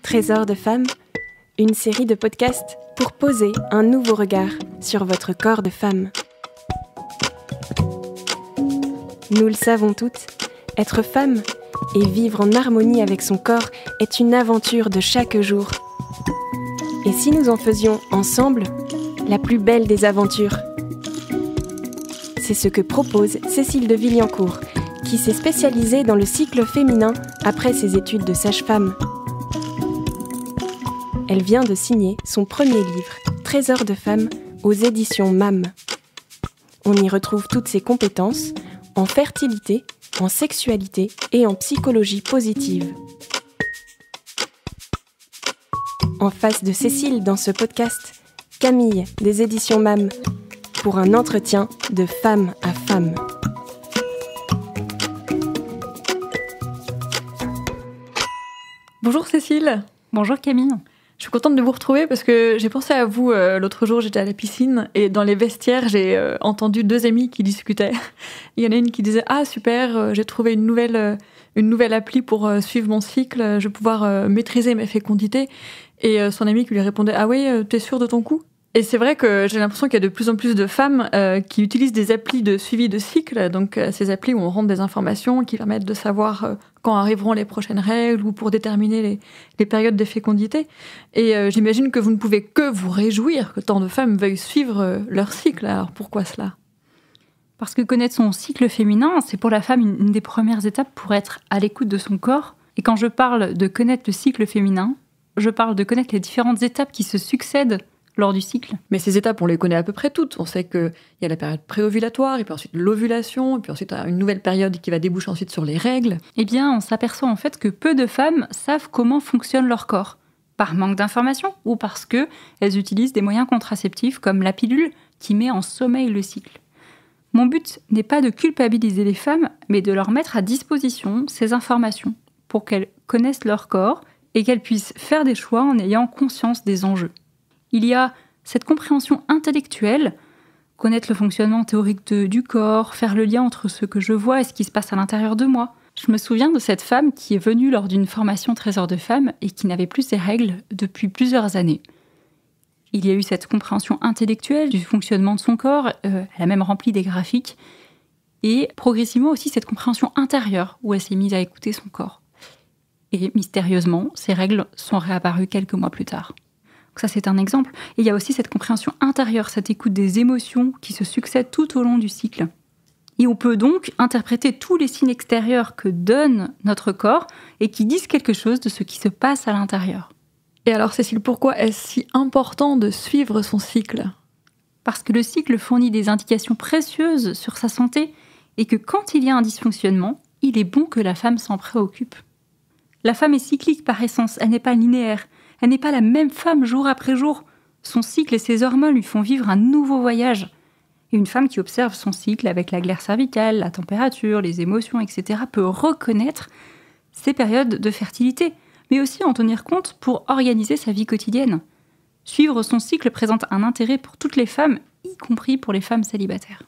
Trésor de femme, une série de podcasts pour poser un nouveau regard sur votre corps de femme. Nous le savons toutes, être femme et vivre en harmonie avec son corps est une aventure de chaque jour. Et si nous en faisions ensemble la plus belle des aventures? C'est ce que propose Cécile de Villancourt, qui s'est spécialisée dans le cycle féminin après ses études de sage-femme. Elle vient de signer son premier livre, Trésor de femme, aux éditions MAM. On y retrouve toutes ses compétences en fertilité, en sexualité et en psychologie positive. En face de Cécile dans ce podcast, Camille des éditions MAM, pour un entretien de femme à femme. Bonjour Cécile. Bonjour Camille. Je suis contente de vous retrouver parce que j'ai pensé à vous l'autre jour, j'étais à la piscine et dans les vestiaires, j'ai entendu deux amies qui discutaient. Il y en a une qui disait « Ah super, j'ai trouvé une nouvelle appli pour suivre mon cycle, je vais pouvoir maîtriser mes fécondités. » Et son amie qui lui répondait « Ah oui, t'es sûre de ton coup ?» Et c'est vrai que j'ai l'impression qu'il y a de plus en plus de femmes qui utilisent des applis de suivi de cycle, donc ces applis où on rentre des informations qui permettent de savoir quand arriveront les prochaines règles ou pour déterminer les périodes de fécondité. Et j'imagine que vous ne pouvez que vous réjouir que tant de femmes veuillent suivre leur cycle. Alors pourquoi cela ? Parce que connaître son cycle féminin, c'est pour la femme une des premières étapes pour être à l'écoute de son corps. Et quand je parle de connaître le cycle féminin, je parle de connaître les différentes étapes qui se succèdent lors du cycle. Mais ces étapes, on les connaît à peu près toutes. On sait qu'il y a la période préovulatoire, et puis ensuite l'ovulation, et puis ensuite une nouvelle période qui va déboucher ensuite sur les règles. Eh bien, on s'aperçoit en fait que peu de femmes savent comment fonctionne leur corps. Par manque d'informations ou parce qu'elles utilisent des moyens contraceptifs comme la pilule qui met en sommeil le cycle. Mon but n'est pas de culpabiliser les femmes, mais de leur mettre à disposition ces informations pour qu'elles connaissent leur corps et qu'elles puissent faire des choix en ayant conscience des enjeux. Il y a cette compréhension intellectuelle, connaître le fonctionnement théorique du corps, faire le lien entre ce que je vois et ce qui se passe à l'intérieur de moi. Je me souviens de cette femme qui est venue lors d'une formation Trésor de femme et qui n'avait plus ses règles depuis plusieurs années. Il y a eu cette compréhension intellectuelle du fonctionnement de son corps, elle a même rempli des graphiques, et progressivement aussi cette compréhension intérieure où elle s'est mise à écouter son corps. Et mystérieusement, ces règles sont réapparues quelques mois plus tard. Ça, c'est un exemple. Et il y a aussi cette compréhension intérieure, cette écoute des émotions qui se succèdent tout au long du cycle. Et on peut donc interpréter tous les signes extérieurs que donne notre corps et qui disent quelque chose de ce qui se passe à l'intérieur. Et alors, Cécile, pourquoi est-ce si important de suivre son cycle ? Parce que le cycle fournit des indications précieuses sur sa santé et que quand il y a un dysfonctionnement, il est bon que la femme s'en préoccupe. La femme est cyclique par essence, elle n'est pas linéaire. Elle n'est pas la même femme jour après jour. Son cycle et ses hormones lui font vivre un nouveau voyage. Et une femme qui observe son cycle avec la glaire cervicale, la température, les émotions, etc. peut reconnaître ses périodes de fertilité, mais aussi en tenir compte pour organiser sa vie quotidienne. Suivre son cycle présente un intérêt pour toutes les femmes, y compris pour les femmes célibataires.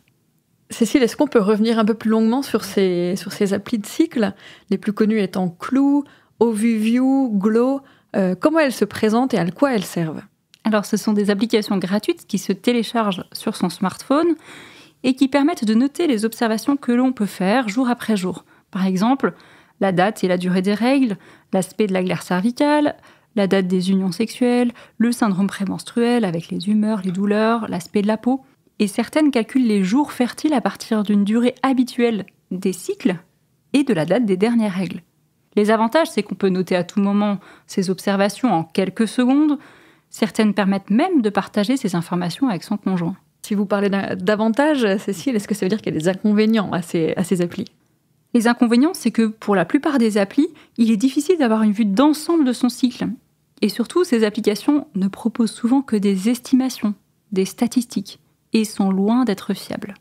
Cécile, est-ce qu'on peut revenir un peu plus longuement sur ces applis de cycle, les plus connues étant Clue, Ovuview, Glow? Comment elles se présentent et à quoi elles servent ? Alors, ce sont des applications gratuites qui se téléchargent sur son smartphone et qui permettent de noter les observations que l'on peut faire jour après jour. Par exemple, la date et la durée des règles, l'aspect de la glaire cervicale, la date des unions sexuelles, le syndrome prémenstruel avec les humeurs, les douleurs, l'aspect de la peau. Et certaines calculent les jours fertiles à partir d'une durée habituelle des cycles et de la date des dernières règles. Les avantages, c'est qu'on peut noter à tout moment ces observations en quelques secondes. Certaines permettent même de partager ces informations avec son conjoint. Si vous parlez d'avantages, Cécile, est-ce que ça veut dire qu'il y a des inconvénients à ces applis ? Les inconvénients, c'est que pour la plupart des applis, il est difficile d'avoir une vue d'ensemble de son cycle. Et surtout, ces applications ne proposent souvent que des estimations, des statistiques, et sont loin d'être fiables.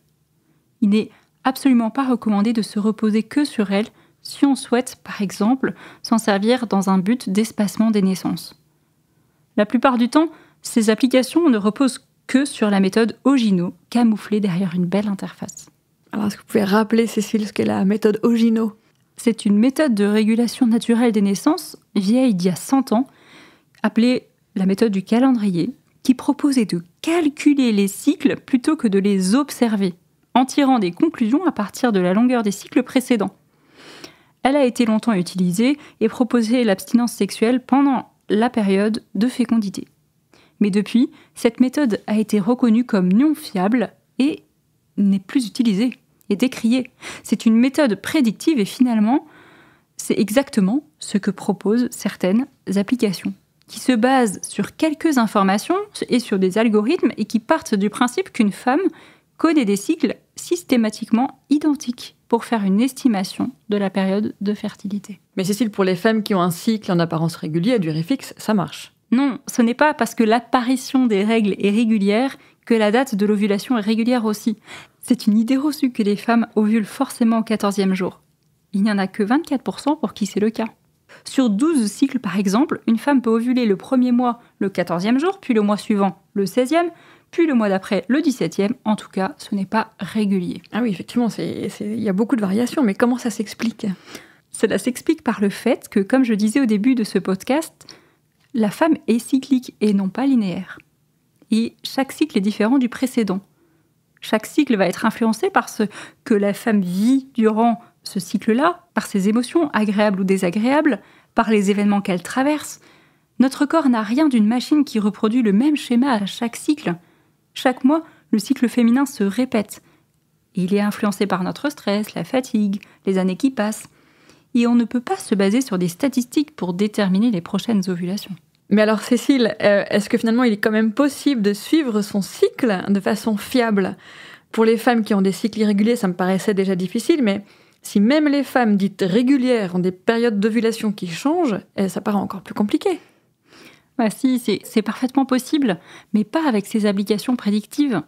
Il n'est absolument pas recommandé de se reposer que sur elles, si on souhaite, par exemple, s'en servir dans un but d'espacement des naissances. La plupart du temps, ces applications ne reposent que sur la méthode Ogino, camouflée derrière une belle interface. Alors, est-ce que vous pouvez rappeler, Cécile, ce qu'est la méthode Ogino ? C'est une méthode de régulation naturelle des naissances, vieille d'il y a 100 ans, appelée la méthode du calendrier, qui proposait de calculer les cycles plutôt que de les observer, en tirant des conclusions à partir de la longueur des cycles précédents. Elle a été longtemps utilisée et proposait l'abstinence sexuelle pendant la période de fécondité. Mais depuis, cette méthode a été reconnue comme non fiable et n'est plus utilisée et décriée. C'est une méthode prédictive et finalement, c'est exactement ce que proposent certaines applications, qui se basent sur quelques informations et sur des algorithmes et qui partent du principe qu'une femme connaît des cycles systématiquement identiques pour faire une estimation de la période de fertilité. Mais Cécile, pour les femmes qui ont un cycle en apparence régulier à durée fixe, ça marche. Non, ce n'est pas parce que l'apparition des règles est régulière que la date de l'ovulation est régulière aussi. C'est une idée reçue que les femmes ovulent forcément au 14e jour. Il n'y en a que 24% pour qui c'est le cas. Sur 12 cycles, par exemple, une femme peut ovuler le premier mois le 14e jour, puis le mois suivant le 16e, puis le mois d'après le 17e. En tout cas, ce n'est pas régulier. Ah oui, effectivement, il y a beaucoup de variations, mais comment ça s'explique ? Cela s'explique par le fait que, comme je disais au début de ce podcast, la femme est cyclique et non pas linéaire. Et chaque cycle est différent du précédent. Chaque cycle va être influencé par ce que la femme vit durant ce cycle-là, par ses émotions, agréables ou désagréables, par les événements qu'elle traverse. Notre corps n'a rien d'une machine qui reproduit le même schéma à chaque cycle. Chaque mois, le cycle féminin se répète. Il est influencé par notre stress, la fatigue, les années qui passent. Et on ne peut pas se baser sur des statistiques pour déterminer les prochaines ovulations. Mais alors Cécile, est-ce que finalement il est quand même possible de suivre son cycle de façon fiable ? Pour les femmes qui ont des cycles irréguliers, ça me paraissait déjà difficile, mais si même les femmes dites régulières ont des périodes d'ovulation qui changent, ça paraît encore plus compliqué. Bah si, c'est parfaitement possible, mais pas avec ces applications prédictives.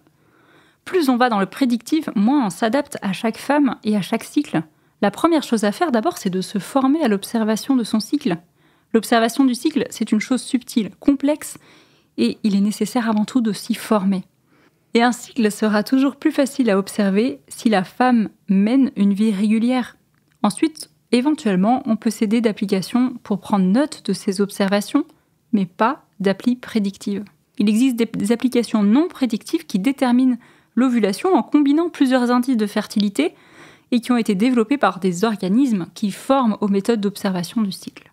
Plus on va dans le prédictif, moins on s'adapte à chaque femme et à chaque cycle. La première chose à faire d'abord, c'est de se former à l'observation de son cycle. L'observation du cycle, c'est une chose subtile, complexe, et il est nécessaire avant tout de s'y former. Et un cycle sera toujours plus facile à observer si la femme mène une vie régulière. Ensuite, éventuellement, on peut s'aider d'applications pour prendre note de ces observations, mais pas d'appli prédictives. Il existe des applications non prédictives qui déterminent l'ovulation en combinant plusieurs indices de fertilité et qui ont été développées par des organismes qui forment aux méthodes d'observation du cycle.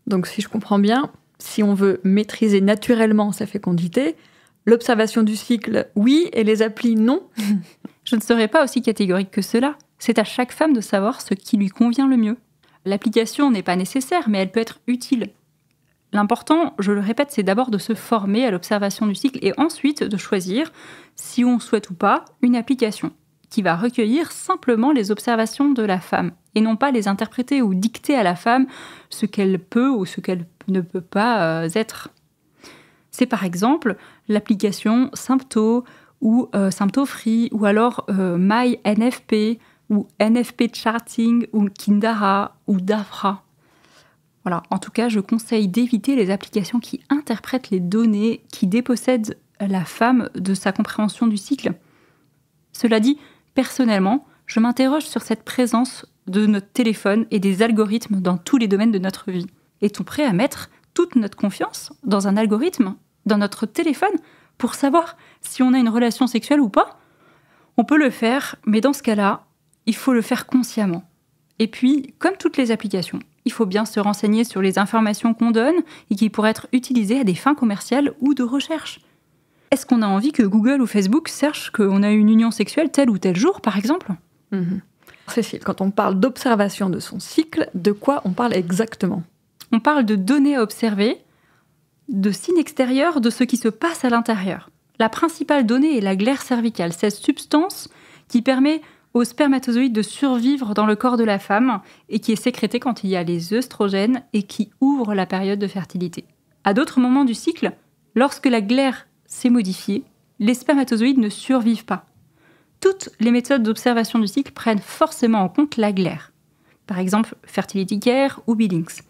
Donc si je comprends bien, si on veut maîtriser naturellement sa fécondité, l'observation du cycle, oui, et les applis, non. Je ne serais pas aussi catégorique que cela. C'est à chaque femme de savoir ce qui lui convient le mieux. L'application n'est pas nécessaire, mais elle peut être utile. L'important, je le répète, c'est d'abord de se former à l'observation du cycle et ensuite de choisir, si on souhaite ou pas, une application qui va recueillir simplement les observations de la femme et non pas les interpréter ou dicter à la femme ce qu'elle peut ou ce qu'elle ne peut pas être. C'est par exemple l'application Sympto ou Symptofree ou alors MyNFP ou NFP Charting ou Kindara ou Dafra. Voilà. En tout cas, je conseille d'éviter les applications qui interprètent les données, qui dépossèdent la femme de sa compréhension du cycle. Cela dit, personnellement, je m'interroge sur cette présence de notre téléphone et des algorithmes dans tous les domaines de notre vie. Est-on prêt à mettre toute notre confiance dans un algorithme, dans notre téléphone, pour savoir si on a une relation sexuelle ou pas ? On peut le faire, mais dans ce cas-là, il faut le faire consciemment. Et puis, comme toutes les applications, il faut bien se renseigner sur les informations qu'on donne et qui pourraient être utilisées à des fins commerciales ou de recherche. Est-ce qu'on a envie que Google ou Facebook sachent qu'on a une union sexuelle tel ou tel jour, par exemple ? Cécile, quand on parle d'observation de son cycle, de quoi on parle exactement ? On parle de données à observer, de signes extérieurs de ce qui se passe à l'intérieur. La principale donnée est la glaire cervicale, cette substance qui permet aux spermatozoïdes de survivre dans le corps de la femme et qui est sécrétée quand il y a les œstrogènes et qui ouvre la période de fertilité. À d'autres moments du cycle, lorsque la glaire s'est modifiée, les spermatozoïdes ne survivent pas. Toutes les méthodes d'observation du cycle prennent forcément en compte la glaire. Par exemple, Fertility Care ou Billings.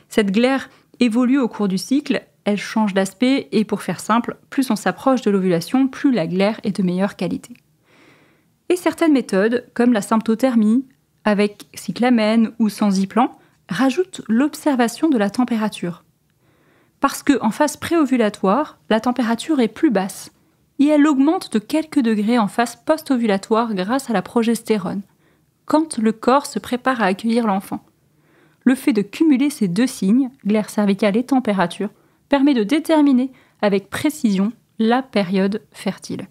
Cette glaire évolue au cours du cycle, elle change d'aspect et pour faire simple, plus on s'approche de l'ovulation, plus la glaire est de meilleure qualité. Et certaines méthodes, comme la symptothermie, avec cyclamène ou sans Ziplan, rajoutent l'observation de la température. Parce qu'en phase préovulatoire, la température est plus basse et elle augmente de quelques degrés en phase post-ovulatoire grâce à la progestérone, quand le corps se prépare à accueillir l'enfant. Le fait de cumuler ces deux signes, glaire cervicale et température, permet de déterminer avec précision la période fertile.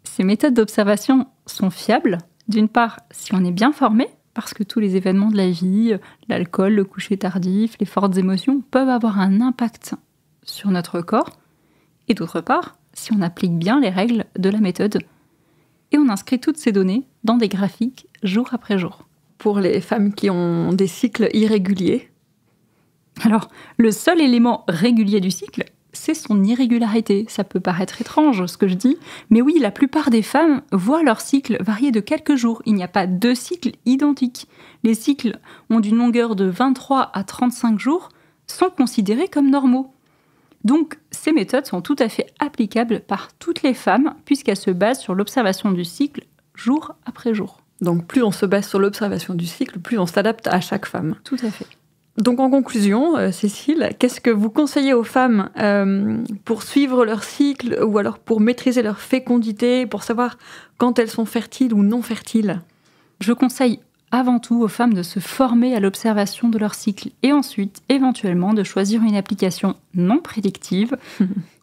Ces méthodes d'observation sont fiables, d'une part si on est bien formé, parce que tous les événements de la vie, l'alcool, le coucher tardif, les fortes émotions peuvent avoir un impact sur notre corps, et d'autre part si on applique bien les règles de la méthode, et on inscrit toutes ces données dans des graphiques jour après jour. Pour les femmes qui ont des cycles irréguliers, alors, le seul élément régulier du cycle, c'est son irrégularité. Ça peut paraître étrange ce que je dis, mais oui, la plupart des femmes voient leur cycle varier de quelques jours. Il n'y a pas deux cycles identiques. Les cycles ont d'une longueur de 23 à 35 jours, sont considérés comme normaux. Donc, ces méthodes sont tout à fait applicables par toutes les femmes, puisqu'elles se basent sur l'observation du cycle jour après jour. Donc plus on se base sur l'observation du cycle, plus on s'adapte à chaque femme. Tout à fait. Donc en conclusion, Cécile, qu'est-ce que vous conseillez aux femmes pour suivre leur cycle ou alors pour maîtriser leur fécondité, pour savoir quand elles sont fertiles ou non fertiles ? Je conseille avant tout aux femmes de se former à l'observation de leur cycle et ensuite, éventuellement, de choisir une application non prédictive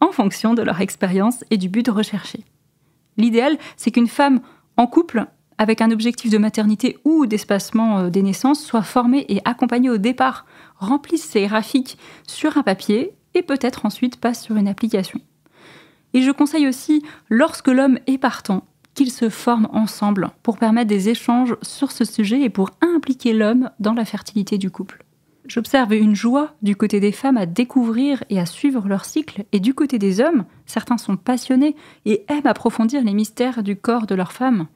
en fonction de leur expérience et du but recherché. L'idéal, c'est qu'une femme en couple avec un objectif de maternité ou d'espacement des naissances, soit formée et accompagnée au départ, remplisse ses graphiques sur un papier et peut-être ensuite passe sur une application. Et je conseille aussi, lorsque l'homme est partant, qu'ils se forment ensemble pour permettre des échanges sur ce sujet et pour impliquer l'homme dans la fertilité du couple. J'observe une joie du côté des femmes à découvrir et à suivre leur cycle, et du côté des hommes, certains sont passionnés et aiment approfondir les mystères du corps de leur femme.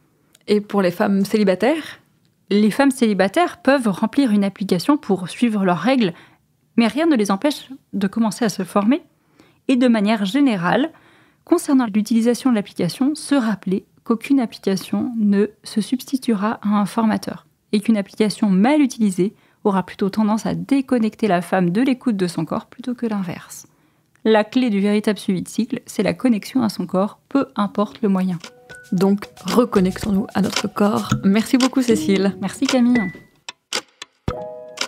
Et pour les femmes célibataires ? Les femmes célibataires peuvent remplir une application pour suivre leurs règles, mais rien ne les empêche de commencer à se former. Et de manière générale, concernant l'utilisation de l'application, se rappeler qu'aucune application ne se substituera à un formateur, et qu'une application mal utilisée aura plutôt tendance à déconnecter la femme de l'écoute de son corps plutôt que l'inverse. La clé du véritable suivi de cycle, c'est la connexion à son corps, peu importe le moyen. Donc, reconnectons-nous à notre corps. Merci beaucoup, Cécile. Merci, Camille.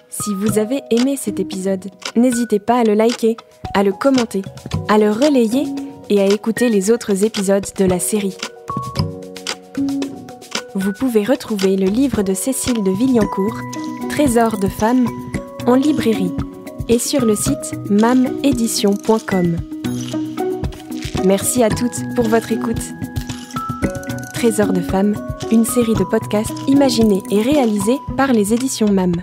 Si vous avez aimé cet épisode, n'hésitez pas à le liker, à le commenter, à le relayer et à écouter les autres épisodes de la série. Vous pouvez retrouver le livre de Cécile de Villancourt, Trésor de femmes, en librairie et sur le site mamedition.com. Merci à toutes pour votre écoute. Trésor de femmes, une série de podcasts imaginés et réalisés par les éditions MAM.